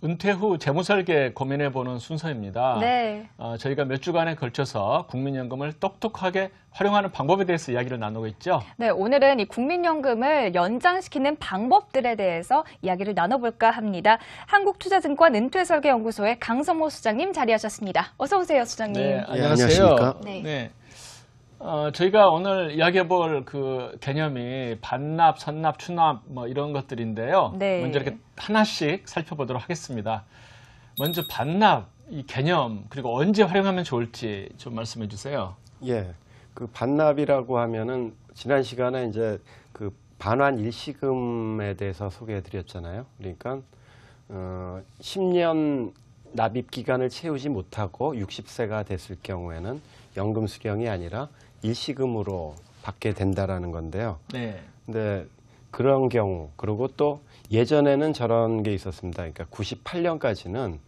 은퇴 후 재무설계 고민해보는 순서입니다. 네. 저희가 몇 주간에 걸쳐서 국민연금을 똑똑하게 활용하는 방법에 대해서 이야기를 나누고 있죠. 네, 오늘은 이 국민연금을 연장시키는 방법들에 대해서 이야기를 나눠볼까 합니다. 한국투자증권 은퇴설계연구소의 강성모 수장님 자리하셨습니다. 어서 오세요, 수장님. 네, 안녕하세요. 안녕하세요. 네. 네. 저희가 오늘 이야기해볼 그 개념이 반납, 선납, 추납 뭐 이런 것들인데요. 네. 먼저 이렇게 하나씩 살펴보도록 하겠습니다. 먼저 반납, 이 개념, 그리고 언제 활용하면 좋을지 좀 말씀해 주세요. 예, 그 반납이라고 하면은 지난 시간에 이제 그 반환 일시금에 대해서 소개해 드렸잖아요. 그러니까 10년 납입 기간을 채우지 못하고 60세가 됐을 경우에는 연금 수령이 아니라 일시금으로 받게 된다라는 건데요. 네. 근데 그런 경우, 그리고 또 예전에는 저런 게 있었습니다. 그러니까 98년까지는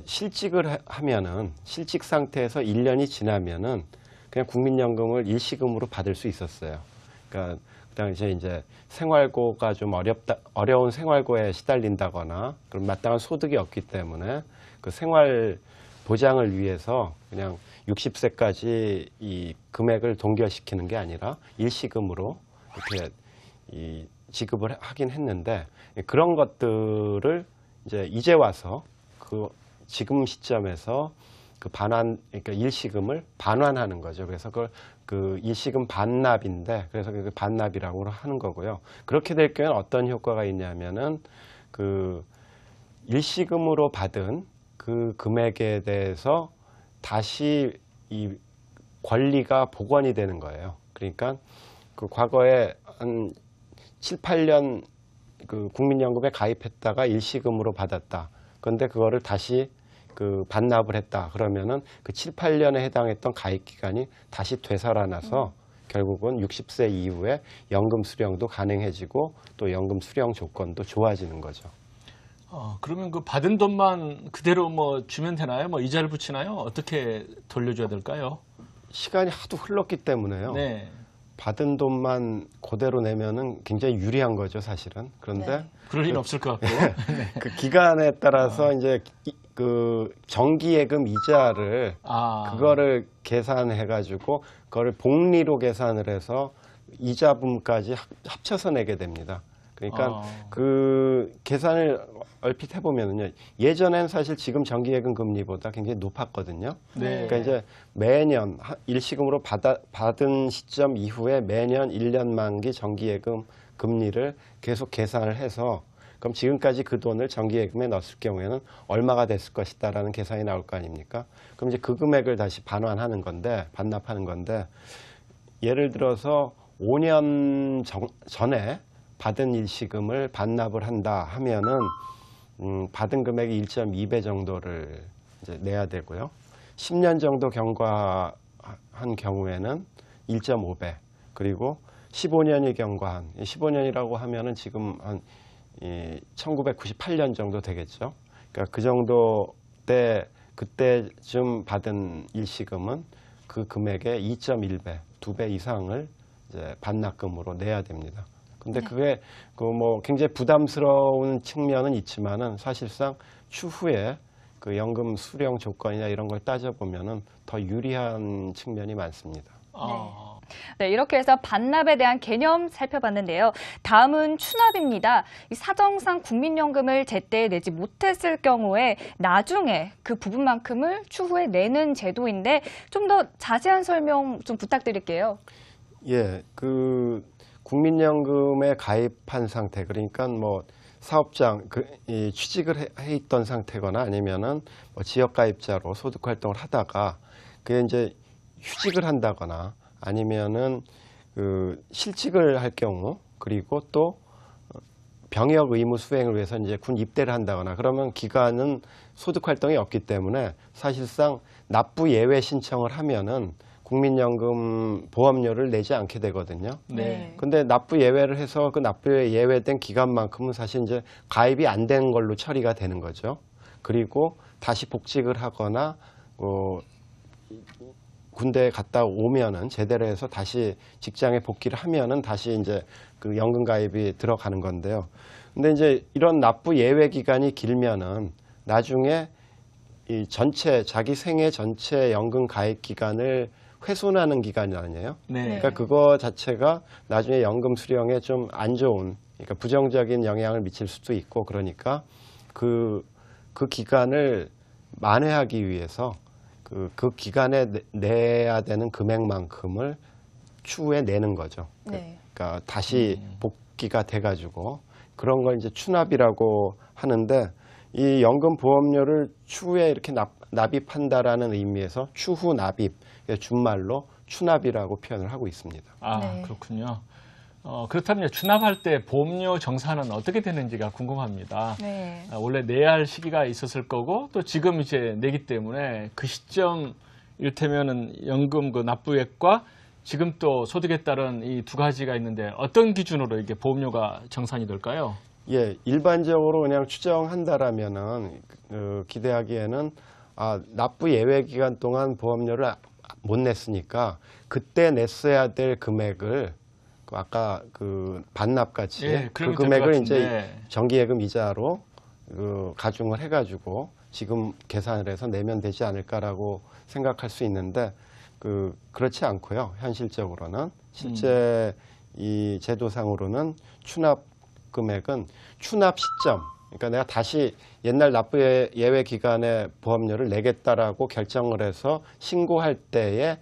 실직을 하면은 실직 상태에서 1년이 지나면은 그냥 국민연금을 일시금으로 받을 수 있었어요. 그러니까 그 당시에 이제 생활고가 좀 어려운 생활고에 시달린다거나 그런 마땅한 소득이 없기 때문에 그 생활 보장을 위해서 그냥 60세까지 이 금액을 동결시키는 게 아니라 일시금으로 이렇게 이 지급을 하긴 했는데 그런 것들을 이제 와서 그 지금 시점에서 그 그러니까 일시금을 반환하는 거죠. 그래서 그걸 그 일시금 반납인데 그래서 그 반납이라고 하는 거고요. 그렇게 될 경우에는 어떤 효과가 있냐면은 그 일시금으로 받은 그 금액에 대해서 다시 이 권리가 복원이 되는 거예요. 그러니까 그 과거에 한 7, 8년 그 국민연금에 가입했다가 일시금으로 받았다. 그런데 그거를 다시 그 반납을 했다. 그러면은 그 7, 8년에 해당했던 가입 기간이 다시 되살아나서 결국은 60세 이후에 연금 수령도 가능해지고 또 연금 수령 조건도 좋아지는 거죠. 그러면 그 받은 돈만 그대로 뭐 주면 되나요? 뭐 이자를 붙이나요? 어떻게 돌려줘야 될까요? 시간이 하도 흘렀기 때문에요. 네. 받은 돈만 그대로 내면은 굉장히 유리한 거죠, 사실은. 그런데 네. 그럴 리는 없을 것 같고. 그 기간에 따라서 이제 그 정기예금 이자를 그거를 계산해 가지고 그거를 복리로 계산을 해서 이자분까지 합쳐서 내게 됩니다. 그러니까 그 계산을 얼핏 해보면요. 예전엔 사실 지금 정기예금 금리보다 굉장히 높았거든요. 네. 그러니까 이제 매년 일시금으로 받은 시점 이후에 매년 1년 만기 정기예금 금리를 계속 계산을 해서 그럼 지금까지 그 돈을 정기예금에 넣었을 경우에는 얼마가 됐을 것이다라는 계산이 나올 거 아닙니까? 그럼 이제 그 금액을 다시 반환하는 건데, 반납하는 건데, 예를 들어서 5년 전에 받은 일시금을 반납을 한다 하면은 받은 금액이 1.2배 정도를 이제 내야 되고요. 10년 정도 경과한 경우에는 1.5배, 그리고 15년이 경과한, 15년이라고 하면은 지금 한 1998년 정도 되겠죠. 그러니까 그 정도 때 그때쯤 받은 일시금은 그 금액의 2.1배, 2배 이상을 이제 반납금으로 내야 됩니다. 근데 그게 그 뭐 굉장히 부담스러운 측면은 있지만은 사실상 추후에 그 연금 수령 조건이나 이런 걸 따져보면은 더 유리한 측면이 많습니다. 네, 이렇게 해서 반납에 대한 개념 살펴봤는데요. 다음은 추납입니다. 이 사정상 국민연금을 제때 내지 못했을 경우에 나중에 그 부분만큼을 추후에 내는 제도인데 좀 더 자세한 설명 좀 부탁드릴게요. 예, 그 국민연금에 가입한 상태, 그러니까 뭐 사업장 취직을 해 있던 상태거나 아니면은 뭐 지역가입자로 소득활동을 하다가 그게 이제 휴직을 한다거나 아니면은 그 실직을 할 경우, 그리고 또 병역 의무 수행을 위해서 이제 군 입대를 한다거나 그러면 기간은 소득 활동이 없기 때문에 사실상 납부 예외 신청을 하면은 국민연금 보험료를 내지 않게 되거든요. 네. 근데 납부 예외를 해서 그 납부에 예외된 기간만큼은 사실 이제 가입이 안 된 걸로 처리가 되는 거죠. 그리고 다시 복직을 하거나 군대에 갔다 오면은 제대로 해서 다시 직장에 복귀를 하면은 다시 이제 그 연금 가입이 들어가는 건데요. 근데 이제 이런 납부 예외 기간이 길면은 나중에 이 전체 자기 생애 전체 연금 가입 기간을 훼손하는 기간이 아니에요. 네. 그러니까 그거 자체가 나중에 연금 수령에 좀 안 좋은, 그러니까 부정적인 영향을 미칠 수도 있고, 그러니까 그 기간을 만회하기 위해서 그 기간에 내야 되는 금액만큼을 추후에 내는 거죠. 네. 그러니까 다시 복귀가 돼가지고 그런 걸 이제 추납이라고 하는데, 이 연금 보험료를 추후에 이렇게 납입한다라는 의미에서 추후 납입, 준말로 추납이라고 표현을 하고 있습니다. 아, 네. 그렇군요. 그렇다면 추납할 때 보험료 정산은 어떻게 되는지가 궁금합니다. 네. 원래 내야 할 시기가 있었을 거고 또 지금 이제 내기 때문에 그 시점 이를테면은 연금 그 납부액과 지금 또 소득에 따른 이 두 가지가 있는데 어떤 기준으로 이게 보험료가 정산이 될까요? 예, 일반적으로 그냥 추정한다라면은 기대하기에는 납부 예외 기간 동안 보험료를 못 냈으니까 그때 냈어야 될 금액을 아까 그 반납같이 예, 그 그러면 금액을 될것 이제 같은데. 정기예금 이자로 가중을 해가지고 지금 계산을 해서 내면 되지 않을까라고 생각할 수 있는데 그렇지 않고요. 현실적으로는 실제 이 제도상으로는 추납 금액은 추납 시점, 그러니까 내가 다시 옛날 납부 예외 기간에 보험료를 내겠다라고 결정을 해서 신고할 때에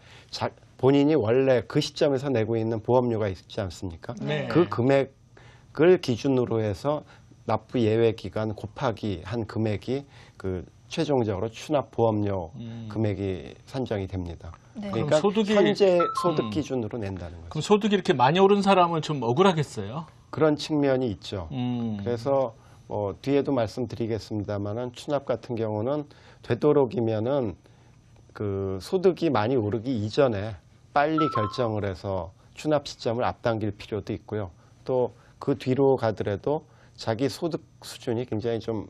본인이 원래 그 시점에서 내고 있는 보험료가 있지 않습니까? 네. 그 금액을 기준으로 해서 납부 예외 기간 곱하기 한 금액이 그 최종적으로 추납 보험료 금액이 산정이 됩니다. 네. 그러니까 그럼 소득이- 현재 소득 기준으로 낸다는 거죠. 그럼 소득이 이렇게 많이 오른 사람은 좀 억울하겠어요? 그런 측면이 있죠. 그래서 그래서 뒤에도 말씀드리겠습니다만은 추납 같은 경우는 되도록이면은 그 소득이 많이 오르기 이전에 빨리 결정을 해서 추납 시점을 앞당길 필요도 있고요. 또 그 뒤로 가더라도 자기 소득 수준이 굉장히 좀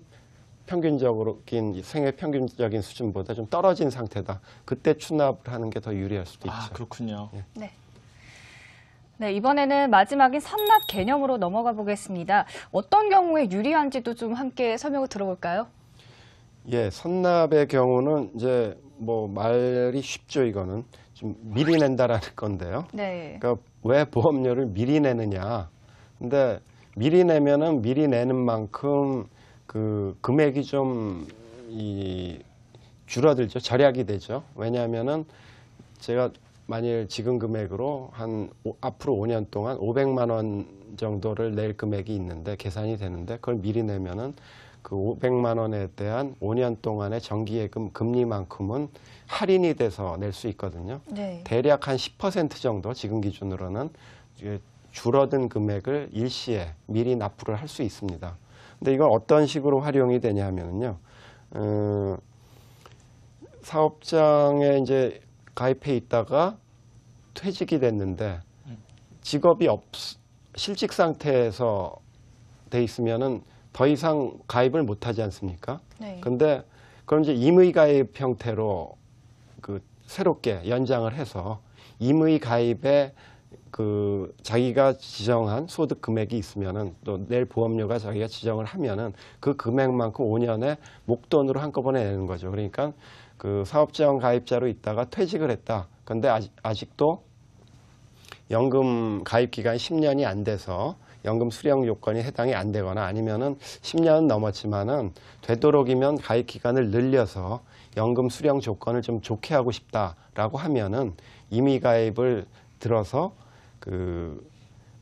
평균적인 생애 평균적인 수준보다 좀 떨어진 상태다. 그때 추납을 하는 게 더 유리할 수도 있죠. 아, 그렇군요. 네. 네, 이번에는 마지막인 선납 개념으로 넘어가 보겠습니다. 어떤 경우에 유리한지도 좀 함께 설명을 들어볼까요? 예, 선납의 경우는 이제 뭐 말이 쉽죠. 이거는 좀 미리 낸다라는 건데요. 네. 그러니까 왜 보험료를 미리 내느냐? 근데 미리 내면은 미리 내는 만큼 그 금액이 좀 줄어들죠. 절약이 되죠. 왜냐하면은 제가 만일 지금 금액으로 앞으로 5년 동안 500만 원 정도를 낼 금액이 있는데 계산이 되는데 그걸 미리 내면은 그 500만 원에 대한 5년 동안의 정기예금 금리만큼은 할인이 돼서 낼 수 있거든요. 네. 대략 한 10% 정도 지금 기준으로는 줄어든 금액을 일시에 미리 납부를 할 수 있습니다. 근데 이건 어떤 식으로 활용이 되냐 하면요. 사업장에 이제 가입해 있다가 퇴직이 됐는데 직업이 실직 상태에서 돼 있으면은 더 이상 가입을 못 하지 않습니까? 네. 근데 그럼 이제 임의 가입 형태로 새롭게 연장을 해서 임의 가입에 자기가 지정한 소득 금액이 있으면은 또 낼 보험료가 자기가 지정을 하면은 그 금액만큼 5년에 목돈으로 한꺼번에 내는 거죠. 그러니까 그 사업자원 가입자로 있다가 퇴직을 했다. 근데 아직도 연금 가입 기간이 10년이 안 돼서 연금 수령 요건이 해당이 안 되거나 아니면은 10년은 넘었지만은 되도록이면 가입 기간을 늘려서 연금 수령 조건을 좀 좋게 하고 싶다라고 하면은 임의 가입을 들어서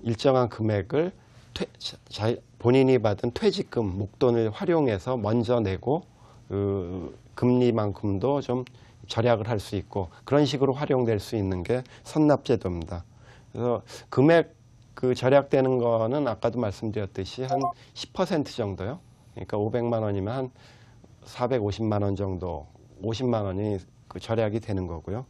일정한 금액을 본인이 받은 퇴직금 목돈을 활용해서 먼저 내고 금리만큼도 좀 절약을 할 수 있고 그런 식으로 활용될 수 있는 게 선납제도입니다. 그래서 금액 절약되는 거는 아까도 말씀드렸듯이 한 10% 정도요. 그러니까 500만 원이면 한 450만 원 정도, 50만 원이 절약이 되는 거고요.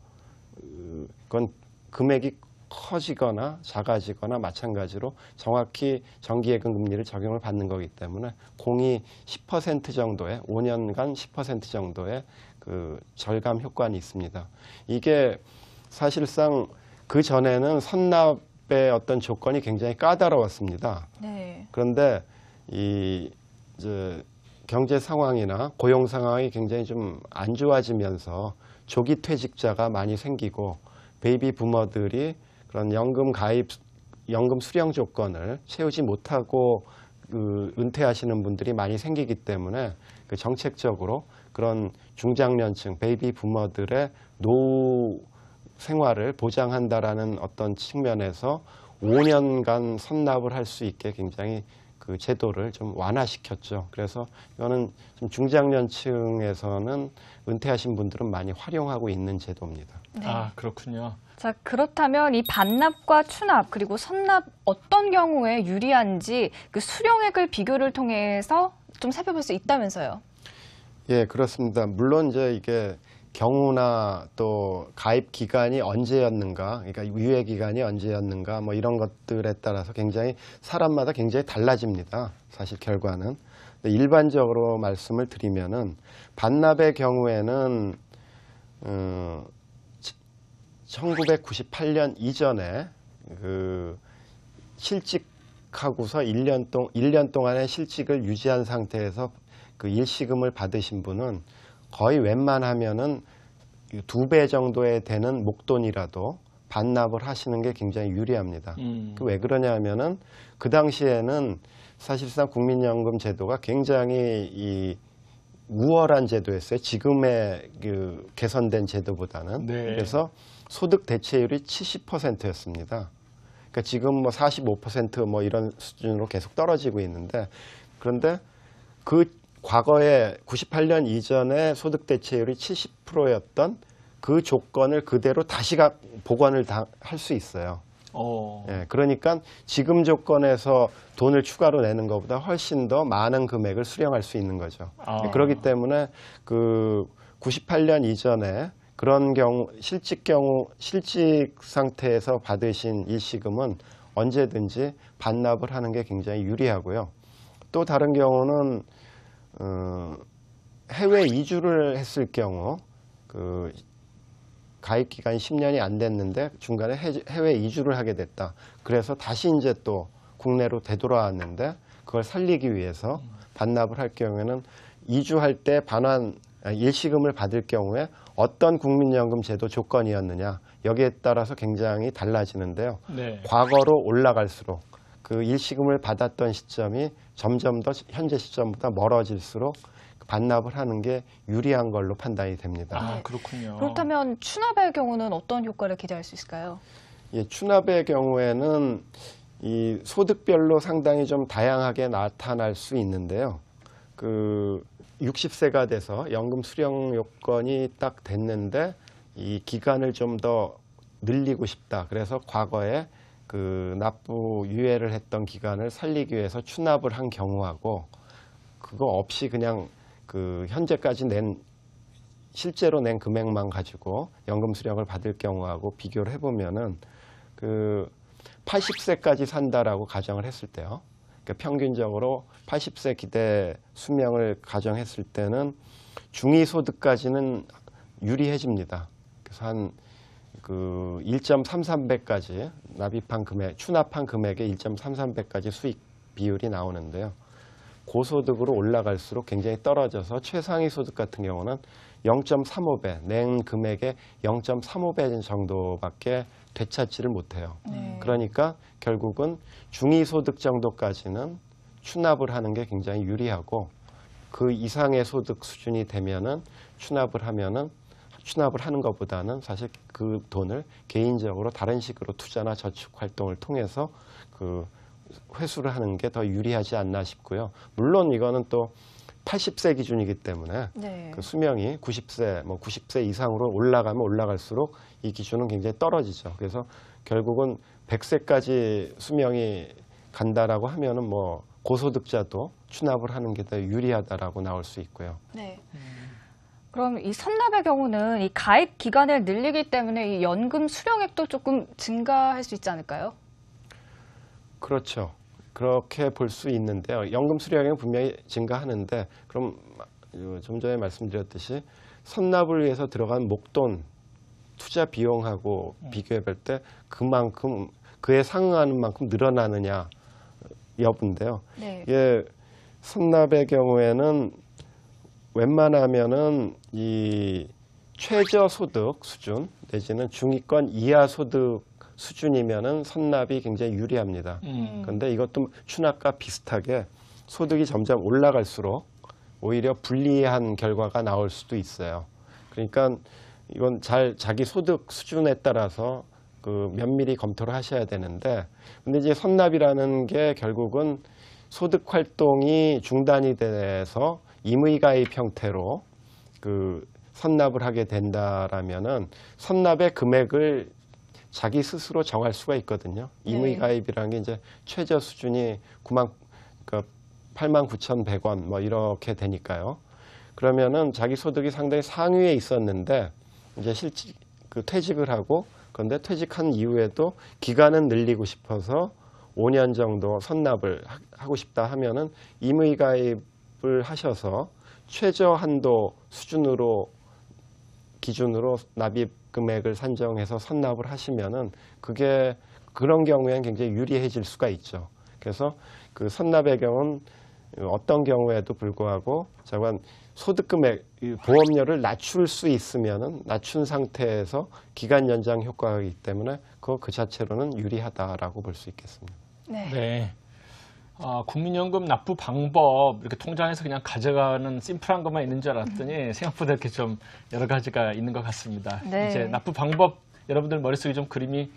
그건 금액이 커지거나 작아지거나 마찬가지로 정확히 정기예금 금리를 적용을 받는 거기 때문에 공이 10% 정도의 5년간 10% 정도의 그 절감 효과는 있습니다. 이게 사실상 그 전에는 선납의 어떤 조건이 굉장히 까다로웠습니다. 네. 그런데 이제 경제 상황이나 고용 상황이 굉장히 좀 안 좋아지면서 조기 퇴직자가 많이 생기고 베이비 부머들이 그런 연금 가입, 연금 수령 조건을 채우지 못하고 은퇴하시는 분들이 많이 생기기 때문에 그 정책적으로 그런 중장년층 베이비 부머들의 노후 생활을 보장한다라는 어떤 측면에서 5년간 선납을 할 수 있게 굉장히 그 제도를 좀 완화시켰죠. 그래서 이거는 좀 중장년층에서는 은퇴하신 분들은 많이 활용하고 있는 제도입니다. 네. 아, 그렇군요. 자, 그렇다면 이 반납과 추납 그리고 선납 어떤 경우에 유리한지 그 수령액을 비교를 통해서 좀 살펴볼 수 있다면서요? 예, 그렇습니다. 물론 이제 이게 경우나 또 가입 기간이 언제였는가, 그러니까 유예 기간이 언제였는가, 뭐 이런 것들에 따라서 굉장히 사람마다 굉장히 달라집니다. 사실 결과는. 근데 일반적으로 말씀을 드리면은 반납의 경우에는 1998년 이전에 그 실직하고서 1년 동안의 실직을 유지한 상태에서 그 일시금을 받으신 분은 거의 웬만하면은 2배 정도에 되는 목돈이라도 반납을 하시는 게 굉장히 유리합니다. 왜 그러냐 하면은 그 당시에는 사실상 국민연금 제도가 굉장히 이 우월한 제도였어요. 지금의 그 개선된 제도보다는. 네. 그래서 소득 대체율이 70%였습니다. 그러니까 지금 뭐 45% 이런 수준으로 계속 떨어지고 있는데, 그런데 그 과거에 98년 이전에 소득 대체율이 70%였던 그 조건을 그대로 다시 복원을 할 수 있어요. 예, 그러니까 지금 조건에서 돈을 추가로 내는 것보다 훨씬 더 많은 금액을 수령할 수 있는 거죠. 아. 그렇기 때문에 그 98년 이전에 그런 경우 실직 상태에서 받으신 일시금은 언제든지 반납을 하는 게 굉장히 유리하고요. 또 다른 경우는 해외 이주를 했을 경우 그 가입 기간이 10년이 안 됐는데 중간에 해외 이주를 하게 됐다. 그래서 다시 이제 또 국내로 되돌아왔는데 그걸 살리기 위해서 반납을 할 경우에는 이주할 때 일시금을 받을 경우에 어떤 국민연금 제도 조건이었느냐 여기에 따라서 굉장히 달라지는데요. 네. 과거로 올라갈수록 그 일시금을 받았던 시점이 점점 더 현재 시점보다 멀어질수록 반납을 하는 게 유리한 걸로 판단이 됩니다. 아, 그렇군요. 그렇다면 추납의 경우는 어떤 효과를 기대할 수 있을까요? 예, 추납의 경우에는 이 소득별로 상당히 좀 다양하게 나타날 수 있는데요. 그 60세가 돼서 연금 수령 요건이 딱 됐는데 이 기간을 좀 더 늘리고 싶다. 그래서 과거에 그 납부 유예를 했던 기간을 살리기 위해서 추납을 한 경우하고 그거 없이 그냥 그 현재까지 실제로 낸 금액만 가지고 연금 수령을 받을 경우하고 비교를 해보면은 그 80세까지 산다라고 가정을 했을 때요. 그러니까 평균적으로 80세 기대 수명을 가정했을 때는 중위소득까지는 유리해집니다. 그래서 한 그 1.33배까지 납입한 금액, 추납한 금액의 1.33배까지 수익 비율이 나오는데요. 고소득으로 올라갈수록 굉장히 떨어져서 최상위 소득 같은 경우는 0.35배, 낸 금액의 0.35배 정도밖에 되찾지를 못해요. 그러니까 결국은 중위소득 정도까지는 추납을 하는 게 굉장히 유리하고 그 이상의 소득 수준이 되면은 추납을 하는 것보다는 사실 그 돈을 개인적으로 다른 식으로 투자나 저축 활동을 통해서 그 회수를 하는 게 더 유리하지 않나 싶고요. 물론 이거는 또 80세 기준이기 때문에 네. 그 수명이 90세, 90세 이상으로 올라가면 올라갈수록 이 기준은 굉장히 떨어지죠. 그래서 결국은 100세까지 수명이 간다라고 하면은 뭐 고소득자도 추납을 하는 게 더 유리하다라고 나올 수 있고요. 네. 그럼 이 선납의 경우는 이 가입 기간을 늘리기 때문에 이 연금 수령액도 조금 증가할 수 있지 않을까요? 그렇죠. 그렇게 볼 수 있는데요. 연금 수령액은 분명히 증가하는데 그럼 좀 전에 말씀드렸듯이 선납을 위해서 들어간 목돈 투자 비용하고 비교해 볼 때 그만큼 그에 상응하는 만큼 늘어나느냐 여부인데요. 네. 예, 선납의 경우에는 웬만하면은 이 최저 소득 수준 내지는 중위권 이하 소득 수준이면은 선납이 굉장히 유리합니다. 그런데 이것도 추납과 비슷하게 소득이 점점 올라갈수록 오히려 불리한 결과가 나올 수도 있어요. 그러니까 이건 자기 소득 수준에 따라서 그 면밀히 검토를 하셔야 되는데, 근데 이제 선납이라는 게 결국은 소득 활동이 중단이 돼서 임의가입 형태로 그 선납을 하게 된다라면은 선납의 금액을 자기 스스로 정할 수가 있거든요. 네. 임의가입이라는 게 이제 최저 수준이 89,100원 뭐 이렇게 되니까요. 그러면은 자기 소득이 상당히 상위에 있었는데 이제 퇴직을 하고, 그런데 퇴직한 이후에도 기간은 늘리고 싶어서 5년 정도 선납을 하고 싶다 하면은 임의가입을 하셔서 최저 한도 수준으로 기준으로 납입 금액을 산정해서 선납을 하시면은 그게 그런 경우에는 굉장히 유리해질 수가 있죠. 그래서 그 선납의 경우는 어떤 경우에도 불구하고 자관 소득 금액 보험료를 낮출 수 있으면은 낮춘 상태에서 기간 연장 효과가 있기 때문에 그 자체로는 유리하다라고 볼 수 있겠습니다. 네. 네. 국민연금 납부 방법 이렇게 통장에서 그냥 가져가는 심플한 것만 있는 줄 알았더니 생각보다 이렇게 좀 여러 가지가 있는 것 같습니다. 네. 이제 납부 방법 여러분들 머릿속에 좀 그림이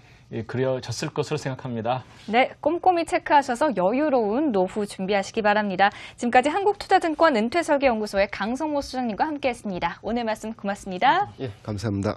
그려졌을 것으로 생각합니다. 네, 꼼꼼히 체크하셔서 여유로운 노후 준비하시기 바랍니다. 지금까지 한국투자증권 은퇴설계연구소의 강성모 수장님과 함께했습니다. 오늘 말씀 고맙습니다. 예, 감사합니다.